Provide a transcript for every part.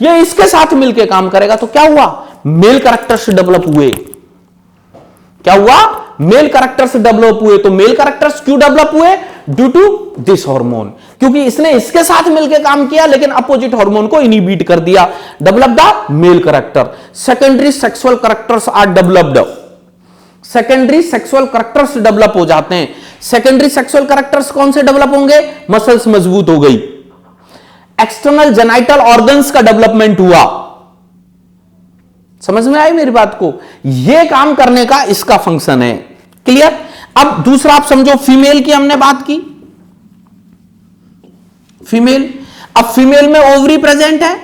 ये इसके साथ मिलके काम करेगा तो क्या हुआ, मेल कैरेक्टर्स डेवलप हुए। क्या हुआ, मेल कैरेक्टर्स डेवलप हुए। तो मेल कैरेक्टर्स क्यों डेवलप हुए, ड्यू टू दिस हार्मोन, क्योंकि इसने इसके साथ मिलकर काम किया लेकिन अपोजिट हार्मोन को इनहिबिट कर दिया, develop the male character. Secondary sexual characters are developed, secondary sexual characters develop हो जाते हैं। सेकेंडरी सेक्सुअल कैरेक्टर्स कौन से डेवलप होंगे, मसल्स मजबूत हो गई, एक्सटर्नल जेनाइटल ऑर्गन्स का डेवलपमेंट हुआ। समझ में आई मेरी बात को, यह काम करने का इसका फंक्शन है। क्लियर। अब दूसरा आप समझो, फीमेल की हमने बात की, फीमेल, अब फीमेल में ओवरी प्रेजेंट है,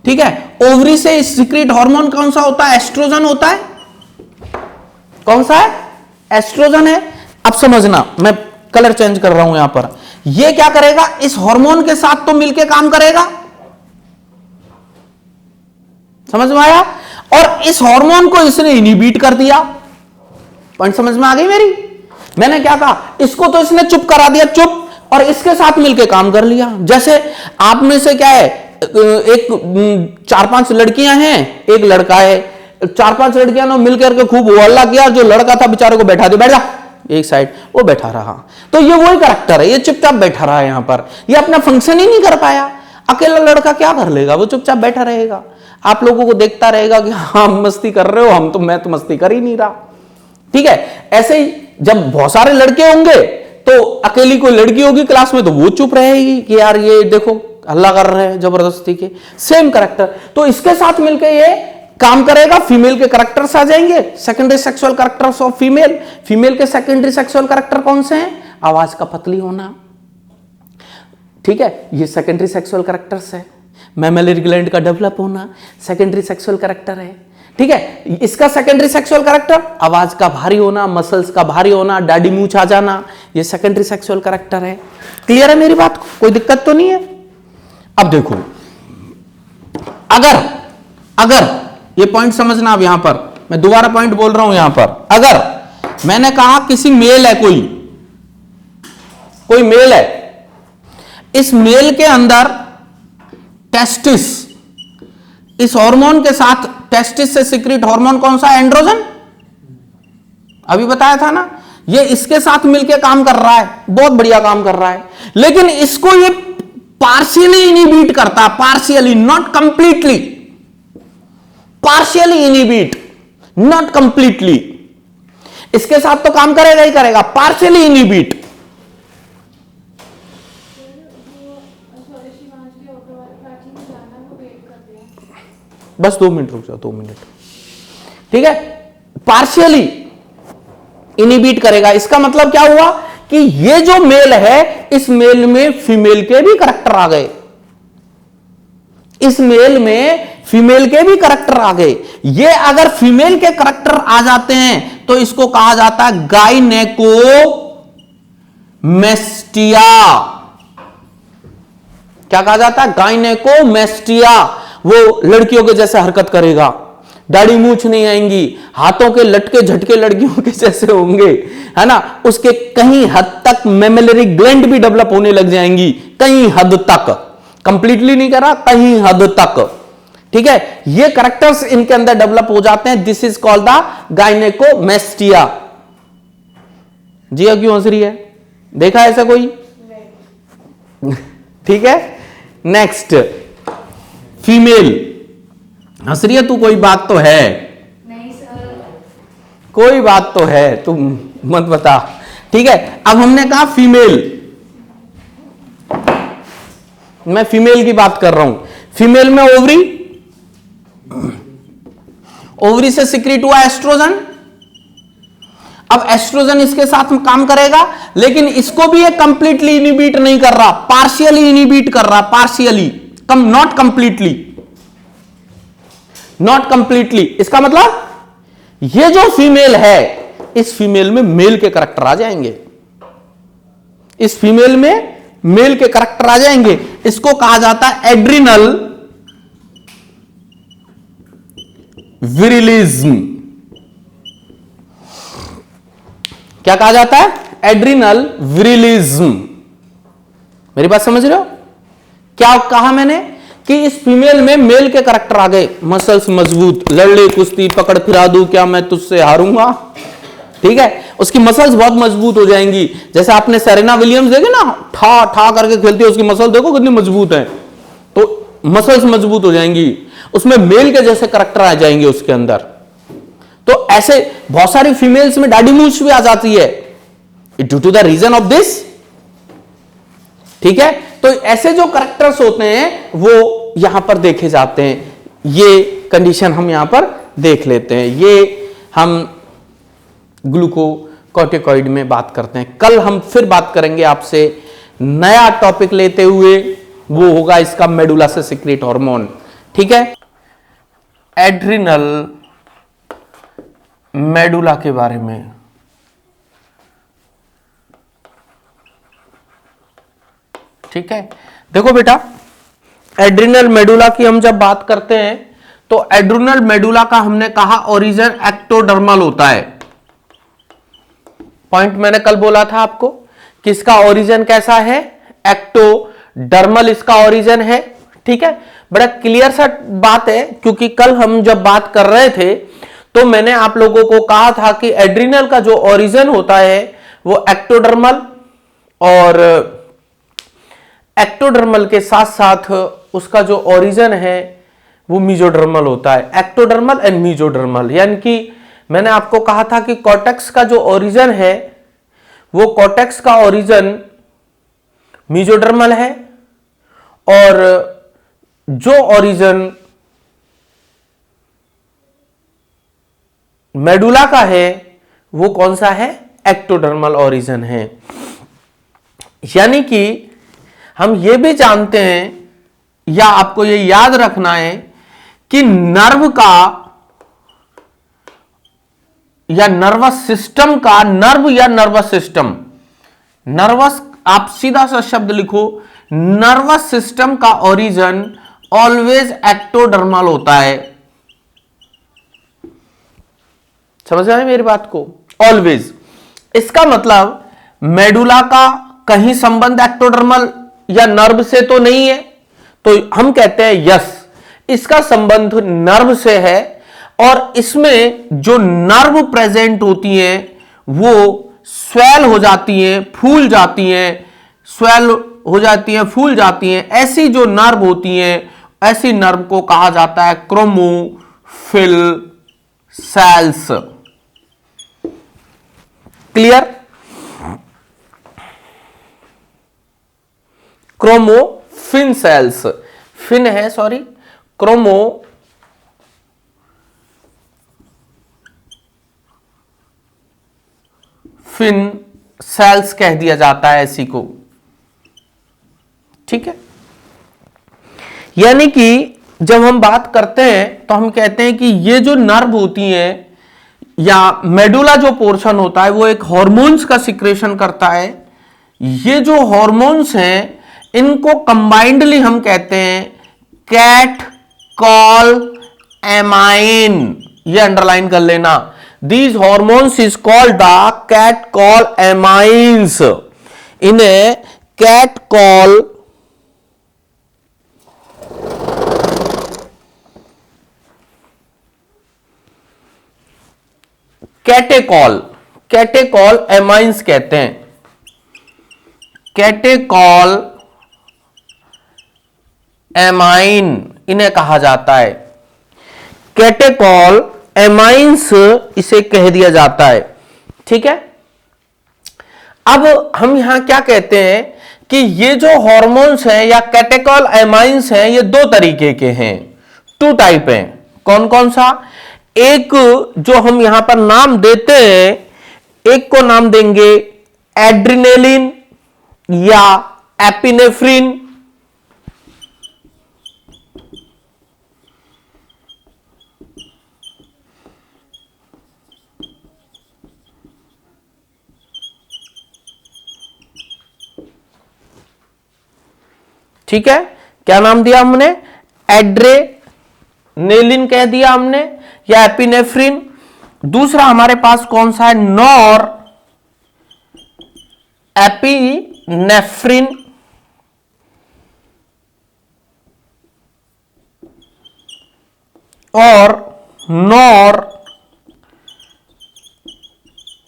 ठीक है, ओवरी से सीक्रेट हार्मोन कौन सा होता है, एस्ट्रोजन होता है। कौन सा है, एस्ट्रोजन है। अब समझना, मैं कलर चेंज कर रहा हूं यहां पर, यह क्या करेगा, इस हार्मोन के साथ तो मिलकर काम करेगा, समझ में आया, और इस हार्मोन को इसने इनहिबिट कर दिया। पॉइंट समझ में आ गई मेरी। मैंने क्या कहा, इसको तो इसने चुप करा दिया, चुप, और इसके साथ मिलकर काम कर लिया। जैसे आप में से क्या है, एक 4-5 लड़कियां हैं, एक लड़का है, 4-5 लड़कियां ने मिलकर के खूब हल्ला किया, जो लड़का था बेचारे को बैठा दे, बैठ जा एक साइड, वो बैठा रहा। तो ये वही कैरेक्टर है, ये चुपचाप बैठा रहा है यहां पर, ये अपना फंक्शन ही नहीं कर पाया। अकेला लड़का क्या कर लेगा, वो चुपचाप बैठा रहेगा, आप लोगों को देखता रहेगा कि हाँ मस्ती कर रहे हो, मैं तो मस्ती कर ही नहीं रहा। ठीक है, ऐसे ही जब बहुत सारे लड़के होंगे तो अकेली कोई लड़की होगी क्लास में तो वो चुप रहेगी कि यार ये देखो हल्ला कर रहे हैं जबरदस्ती के। सेम कैरेक्टर, तो इसके साथ मिलकर ये काम करेगा, फीमेल के कैरेक्टर्स आ जाएंगे, secondary sexual characters of female. Female के सेकेंडरी सेक्सुअल कैरेक्टर कौन से हैं, आवाज का पतली होना, ठीक है, ये सेकेंडरी सेक्सुअल कैरेक्टर्स है। मैमेलरी ग्लैंड का डेवलप होना सेकेंडरी सेक्सुअल कैरेक्टर है, ठीक है। इसका सेकेंडरी सेक्सुअल कैरेक्टर आवाज का भारी होना, मसल्स का भारी होना, दाढ़ी मूंछ आ जाना, ये सेकेंडरी सेक्सुअल कैरेक्टर है। क्लियर है मेरी बात, कोई दिक्कत तो नहीं है। अब देखो, अगर ये पॉइंट समझना, अब यहां पर मैं दोबारा पॉइंट बोल रहा हूं, यहां पर अगर मैंने कहा किसी मेल है, कोई मेल है, इस मेल के अंदर टेस्टिस, इस हार्मोन के साथ टेस्टिस से सीक्रेट हार्मोन कौन सा, एंड्रोजन, अभी बताया था ना, ये इसके साथ मिलकर काम कर रहा है, बहुत बढ़िया काम कर रहा है, लेकिन इसको ये पार्शियली इनहिबिट करता, partially, not completely, partially inhibit, not completely. इसके साथ तो काम करेगा ही करेगा, पार्शियली इनहिबिट। बस 2 मिनट रुक जाओ, 2 मिनट, ठीक है, पार्शियली इनहिबिट करेगा। इसका मतलब क्या हुआ कि ये जो मेल है, इस मेल में फीमेल के भी कैरेक्टर आ गए, इस मेल में फीमेल के भी कैरेक्टर आ गए। ये अगर फीमेल के कैरेक्टर आ जाते हैं तो इसको कहा जाता है गाइनेकोमेस्टिया। क्या कहा जाता है, गाइनेकोमेस्टिया। वो लड़कियों के जैसे हरकत करेगा, दाढ़ी मूछ नहीं आएंगी, हाथों के लटके झटके लड़कियों के जैसे होंगे, है ना, उसके कहीं हद तक मेमेलरी ग्लैंड भी डेवलप होने लग जाएंगी, कहीं हद तक, कंप्लीटली नहीं करा, कहीं हद तक, ठीक है, ये कैरेक्टर्स इनके अंदर डेवलप हो जाते हैं। This is called the gynaecomastia. Jiya क्यों हंस रही है, देखा ऐसा कोई, ठीक है। नेक्स्ट, फीमेल, हंस रही है तू, कोई बात तो है, नहीं सर, कोई बात तो है, तुम मत बता, ठीक है। अब हमने कहा फीमेल, मैं फीमेल की बात कर रहा हूं। फीमेल में ओवरी, ओवरी से सीक्रेट हुआ एस्ट्रोजन। अब एस्ट्रोजन इसके साथ काम करेगा, लेकिन इसको भी ये कंप्लीटली इनहिबिट नहीं कर रहा, पार्शियली इनहिबिट कर रहा, partially, not completely, not completely. इसका मतलब ये जो फीमेल है, इस फीमेल में मेल के कैरेक्टर आ जाएंगे, इस फीमेल में मेल के कैरेक्टर आ जाएंगे। इसको कहा जाता है एड्रिनल विरिलिज्म। क्या कहा जाता है, एड्रिनल विरिलिज्म। मेरी बात समझ रहे हो, क्या कहा मैंने कि इस फीमेल में मेल के करैक्टर आ गए, मसल्स मजबूत, लड़ ले कुश्ती, पकड़ फिरा दूं, क्या मैं तुझसे हारूंगा, ठीक है, उसकी मसल्स बहुत मजबूत हो जाएंगी। जैसे आपने सेरेना विलियम्स देखे ना, ठा ठा करके खेलती है, उसकी मसल देखो कितनी मजबूत है, तो मसल्स मजबूत हो जाएंगी, उसमें मेल के जैसे करैक्टर आ जाएंगे उसके अंदर। तो ऐसे बहुत सारी फीमेल्स में डैडी मूव्स भी आ जाती है due to the reason of this, ठीक है। तो ऐसे जो करैक्टर्स होते हैं वो यहां पर देखे जाते हैं, ये कंडीशन हम यहां पर देख लेते हैं। ये हम ग्लूकोकॉर्टिकॉइड में बात करते हैं। कल हम फिर बात करेंगे आपसे नया टॉपिक लेते हुए, वो होगा इसका मेडुला से सिक्रेट हार्मोन, ठीक है। एड्रिनल मेडुला के बारे में, ठीक है। देखो बेटा, एड्रिनल मेडुला की हम जब बात करते हैं तो एड्रिनल मेडुला का हमने कहा ओरिजिन एक्टोडर्मल होता है। पॉइंट मैंने कल बोला था आपको कि इसका ओरिजिन कैसा है, एक्टोडर्मल इसका ओरिजिन है, ठीक है। बड़ा क्लियर सा बात है, क्योंकि कल हम जब बात कर रहे थे तो मैंने आप लोगों को कहा था कि एड्रिनल का जो ओरिजिन होता है वो एक्टोडर्मल, और एक्टोडर्मल के साथ साथ उसका जो ओरिजिन है वो मीजोडर्मल होता है। एक्टोडर्मल एंड मीजोडर्मल, यानी कि मैंने आपको कहा था कि कॉर्टेक्स का जो ओरिजिन है वो कॉर्टेक्स का ओरिजिन मीजोडर्मल है, और जो ओरिजिन मेडुला का है वो कौन सा है, एक्टोडर्मल ओरिजिन है। यानी कि हम ये भी जानते हैं, या आपको ये याद रखना है कि नर्व का या नर्वस सिस्टम का, नर्व या नर्वस सिस्टम, नर्वस, आप सीधा सा शब्द लिखो, नर्वस सिस्टम का ओरिजिन ऑलवेज एक्टोडर्मल होता है। समझ रहे हैं मेरी बात को, ऑलवेज। इसका मतलब मेडुला का कहीं संबंध एक्टोडर्मल या नर्व से तो नहीं है, तो हम कहते हैं यस, इसका संबंध नर्व से है, और इसमें जो नर्व प्रेजेंट होती हैं वो स्वेल हो जाती हैं, फूल जाती हैं, स्वेल हो जाती हैं, फूल जाती हैं। ऐसी जो नर्व होती हैं, ऐसी नर्व को कहा जाता है chromophil cells. Clear? Chromaffin cells, fin है सॉरी, क्रोमोफिन सेल्स कह दिया जाता है ऐसी को, ठीक है। यानी कि जब हम बात करते हैं तो हम कहते हैं कि ये जो नर्व होती हैं या मेडुला जो पोर्शन होता है वो एक हार्मोन्स का सिक्रेशन करता है। ये जो हार्मोन्स हैं इनको कंबाइंडली हम कहते हैं कैट कॉल एमाइन, ये अंडरलाइन कर लेना। These hormones is called the catecholamines, इन्हें catechol catechol, catecholamines कहते हैं, कैटेकॉल एमाइन इन्हें कहा जाता है, कैटेकॉल एमाइंस इसे कह दिया जाता है, ठीक है। अब हम यहां क्या कहते हैं कि ये जो हार्मोन्स हैं या कैटेकॉल एमाइंस हैं ये दो तरीके के हैं, टू टाइप हैं। कौन कौन सा? एक जो हम यहां पर नाम देते हैं, एक को नाम देंगे एड्रिनेलिन या एपिनेफ्रिन, ठीक है। क्या नाम दिया हमने? एड्रेनेलिन कह दिया हमने या एपिनेफ्रिन। दूसरा हमारे पास कौन सा है? नॉर एपिनेफ्रिन, और नॉर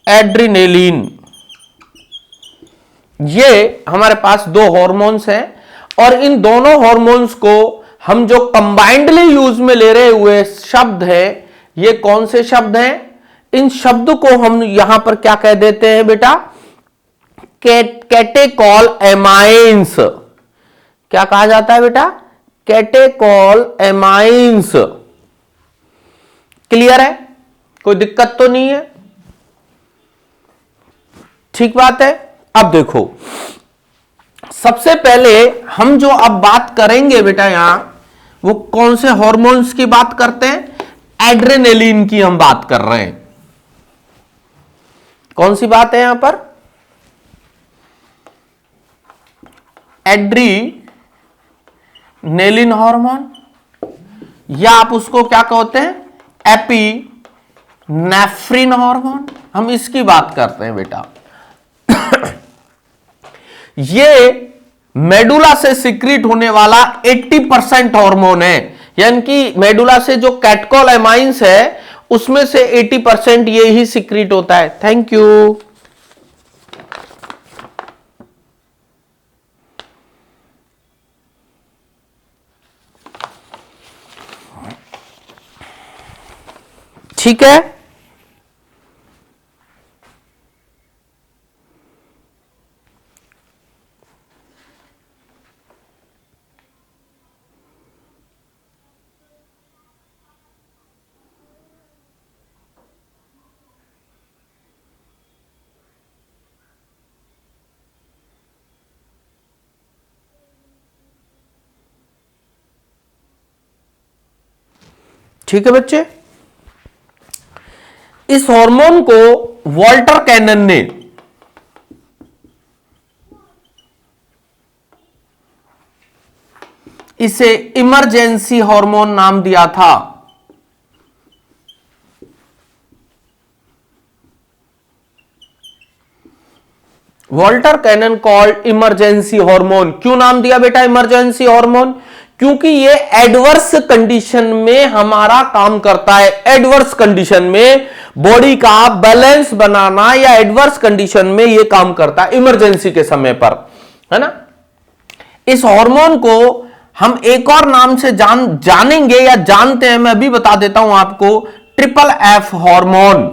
एड्रिनेलिन, ये हमारे पास दो हॉर्मोन्स हैं और इन दोनों हॉर्मोन्स को हम जो कंबाइंडली यूज में ले रहे हुए शब्द है, ये कौन से शब्द हैं? इन शब्द को हम यहां पर क्या कह देते हैं बेटा? Catechol amines. क्या कहा जाता है बेटा? Catechol amines. क्लियर है? कोई दिक्कत तो नहीं है? ठीक बात है। अब देखो, सबसे पहले हम जो अब बात करेंगे बेटा, यहां वो कौन से हॉर्मोन्स की बात करते हैं? एड्रेनलिन की हम बात कर रहे हैं। कौन सी बात है यहां पर? एड्रीनेलिन हार्मोन, या आप उसको क्या कहते हैं? Epinephrine hormone. हम इसकी बात करते हैं बेटा। ये मेडुला से सिक्रीट होने वाला 80% हार्मोन है, यानी कि मेडुला से जो कैटकोल एमाइंस है उसमें से 80% ये ही सिक्रीट होता है। Thank you. ठीक है, ठीक है बच्चे। इस हार्मोन को वॉल्टर कैनन ने इसे इमरजेंसी हार्मोन नाम दिया था। Walter Cannon called emergency hormone. क्यों नाम दिया बेटा इमरजेंसी हार्मोन? क्योंकि ये एडवर्स कंडीशन में हमारा काम करता है। एडवर्स कंडीशन में बॉडी का बैलेंस बनाना या एडवर्स कंडीशन में ये काम करता है इमरजेंसी के समय पर, है ना। इस हार्मोन को हम एक और नाम से जानेंगे या जानते हैं, मैं अभी बता देता हूं आपको। ट्रिपल एफ हार्मोन,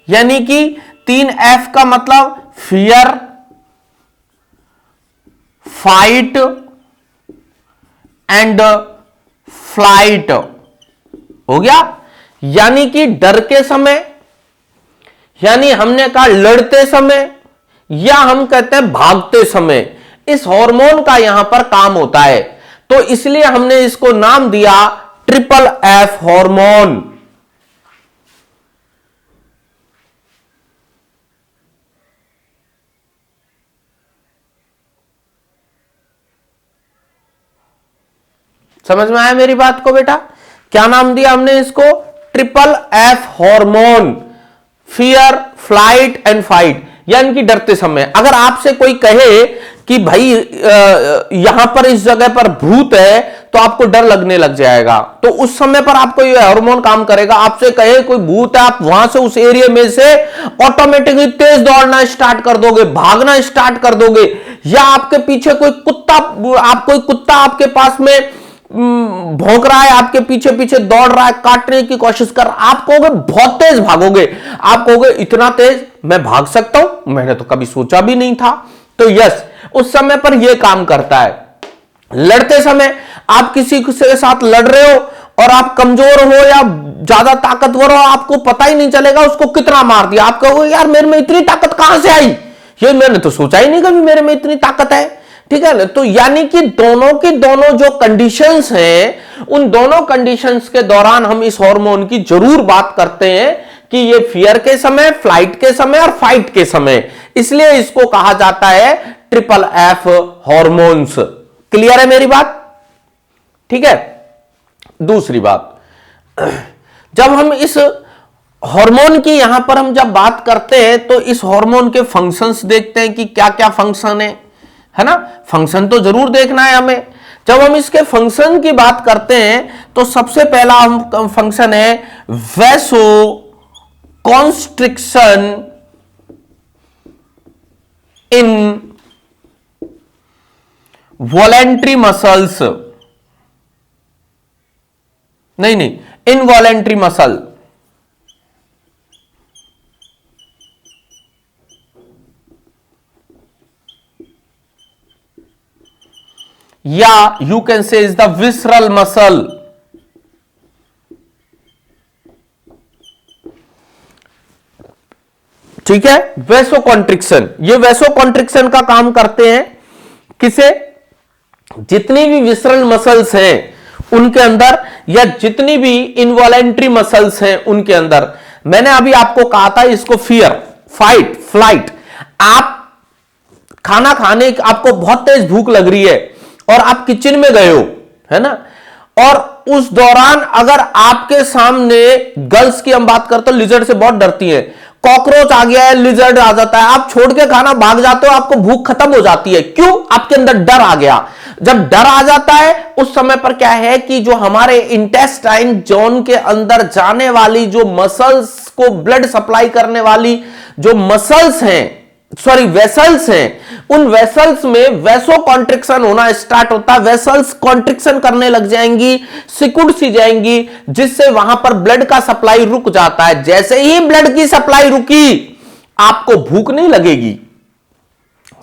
यानी कि 3F का मतलब फियर, फाइट एंड फ्लाइट हो गया। यानी कि डर के समय, यानी हमने कहा लड़ते समय, या हम कहते हैं भागते समय, इस हार्मोन का यहां पर काम होता है। तो इसलिए हमने इसको नाम दिया ट्रिपल एफ हार्मोन। समझ में आया मेरी बात को बेटा? क्या नाम दिया हमने इसको? Triple F hormone. Fear, flight and fight, यानी कि डरते समय। अगर आपसे कोई कहे कि भाई यहां पर इस जगह पर भूत है, तो आपको डर लगने लग जाएगा। तो उस समय पर आपको ये हार्मोन काम करेगा। आपसे कहे कोई भूत है, आप वहां से उस एरिया में से ऑटोमेटिकली तेज दौड़ना स्टार्ट कर दोगे, भागना स्टार्ट कर दोगे। या आपके पीछे कोई कुत्ता आपके पास में भौंक रहा है, आपके पीछे पीछे दौड़ रहा है, काटने की कोशिश कर, आप कहोगे बहुत तेज भागोगे। आप कहोगे इतना तेज मैं भाग सकता हूं, मैंने तो कभी सोचा भी नहीं था। तो यस, उस समय पर यह काम करता है। लड़ते समय आप किसी के साथ लड़ रहे हो और आप कमजोर हो या ज्यादा ताकतवर हो, आपको पता ही नहीं चलेगा उसको कितना मार दिया। आप कहोगे यार मेरे में इतनी ताकत कहां से आई, ये मैंने तो सोचा ही नहीं कभी मेरे में इतनी ताकत है। ठीक है ना। तो यानी कि दोनों की दोनों जो कंडीशंस हैं, उन दोनों कंडीशंस के दौरान हम इस हार्मोन की जरूर बात करते हैं कि ये फियर के समय, फ्लाइट के समय और फाइट के समय। इसलिए इसको कहा जाता है ट्रिपल एफ हार्मोन्स। क्लियर है मेरी बात? ठीक है। दूसरी बात, जब हम इस हार्मोन की यहां पर हम जब बात करते हैं तो इस हार्मोन के फंक्शंस देखते हैं कि क्या क्या फंक्शन है ना। फंक्शन तो जरूर देखना है हमें। जब हम इसके फंक्शन की बात करते हैं तो सबसे पहला हम फंक्शन है वैसो कॉन्स्ट्रिक्शन इन वॉलेंट्री मसल्स, नहीं, इनवॉलेंट्री मसल, या you can say is the visceral muscle. ठीक है, वैसो कॉन्ट्रिक्शन, ये वैसो कॉन्ट्रिक्शन का काम करते हैं किसे, जितनी भी विसरल मसल्स हैं उनके अंदर, या जितनी भी इनवॉलेंट्री मसल्स हैं उनके अंदर। मैंने अभी आपको कहा था इसको फियर, फाइट, फ्लाइट। आप खाना खाने, आपको बहुत तेज भूख लग रही है और आप किचन में गए हो, है ना, और उस दौरान अगर आपके सामने, गर्ल्स की हम बात करते हैं, लिजर्ड से बहुत डरती हैं, कॉकरोच आ गया है, लिजर्ड आ जाता है, आप छोड़ के खाना भाग जाते हो, आपको भूख खत्म हो जाती है। क्यों? आपके अंदर डर आ गया। जब डर आ जाता है उस समय पर क्या है कि जो हमारे इंटेस्टाइन जोन के अंदर जाने वाली जो मसल्स को ब्लड सप्लाई करने वाली जो मसल्स हैं, सॉरी वेसल्स हैं, उन वेसल्स में वैसो कॉन्ट्रिक्शन होना स्टार्ट होता है। वेसल्स कॉन्ट्रिक्शन करने लग जाएंगी, सिकुड़ सी जाएंगी, जिससे वहां पर ब्लड का सप्लाई रुक जाता है। जैसे ही ब्लड की सप्लाई रुकी, आपको भूख नहीं लगेगी।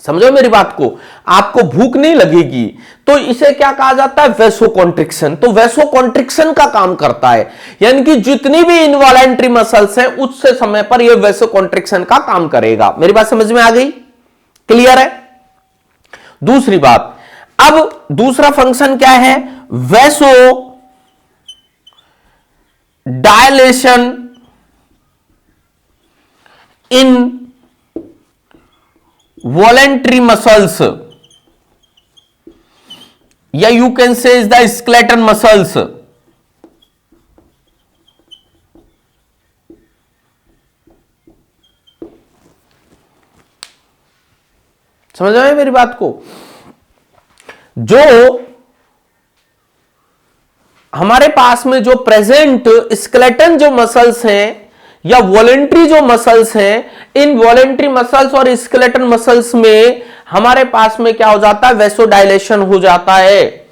समझो मेरी बात को, आपको भूख नहीं लगेगी। तो इसे क्या कहा जाता है? वैसो कॉन्ट्रिक्शन। तो वैसो कॉन्ट्रिक्शन का काम करता है, यानी कि जितनी भी इनवॉलेंट्री मसल्स हैं उस समय पर यह वैसो कॉन्ट्रिक्शन का काम करेगा। मेरी बात समझ में आ गई? क्लियर है? दूसरी बात, अब दूसरा फंक्शन क्या है? वैसो डायलेशन इन वॉलेंट्री मसल्स, या you can say is the skeleton muscles. समझ रहे हैं मेरी बात को? जो हमारे पास में जो प्रेजेंट स्केलेटन जो मसल्स हैं या वॉलेंट्री जो मसल्स हैं, इन वॉलेंट्री मसल्स और स्केलेटन मसल्स में हमारे पास में क्या हो जाता है? वैसो डायलेशन हो जाता है।